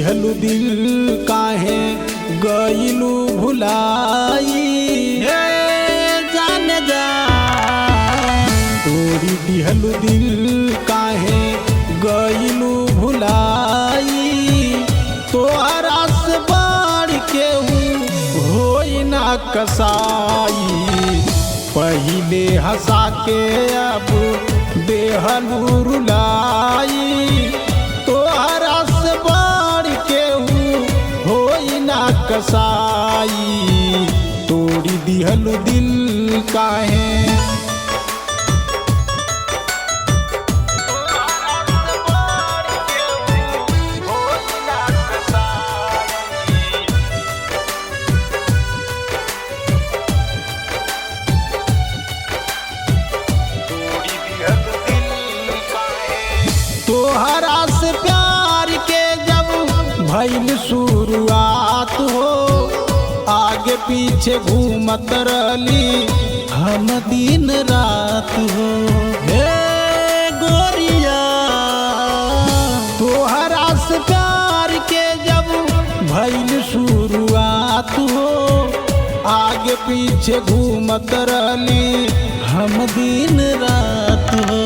दिहलु दिल काहे गइलु भुलाई, जाने जा तोरी दिहलु दिल काहे गइलु भुलाई। तोहरा से बढ़ के होई ना कसाई, पहिले हंसा के अब देहलु रुलाई। तोहरा से बढ़ के होई ना कसाई, तोड़ी दिहलु दिल काहे। तोहरा से प्यार के जब भइल शुरुआत हो, आगे पीछे घूमत रहली हम दिन रात हो। हे गोरिया तोहरा से प्यार के जब भइल शुरुआत हो, आगे पीछे घूमत रहली हम दिन रात हो।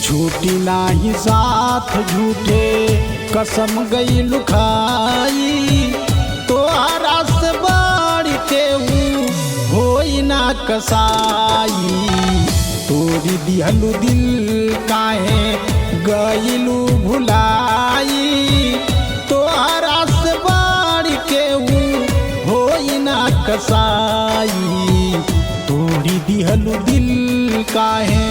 छूटी नाही साथ झूठे कसम गइलु खाई, तोहरा से बढ़ के होई ना कसाई। तोरी दिहलु दिल काहे गइलु भुलाई, तोहरा से बढ़ के होई ना कसाई। तोरी दिहलु दिल काहे।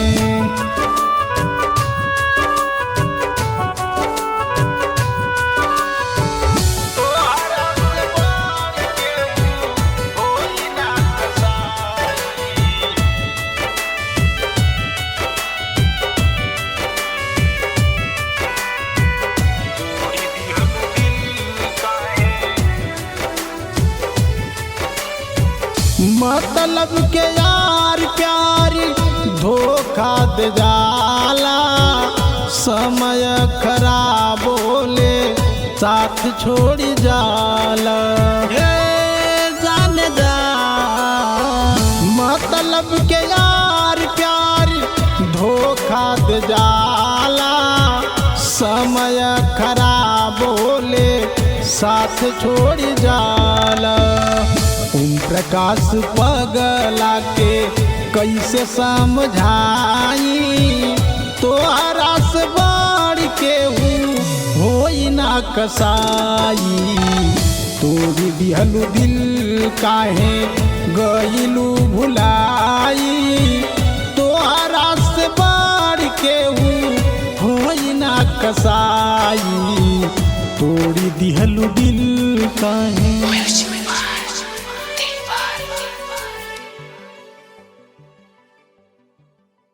मतलब के यार प्यार धोखा दे जाला, समय खराब होले साथ छोड़ जाला। जाने जा मतलब के यार प्यार धोखा दे जाला, समय खराब होले साथ छोड़ जाला। ओम प्रकाश पगला के कैसे समझाई, तोहरा से बढ़ के होई ना कसाई। तोरी दिहलु दिल काहे गइलु भुलाई, तोहरा से बढ़ के होई ना कसाई। तोरी दिहलु दिल काहे।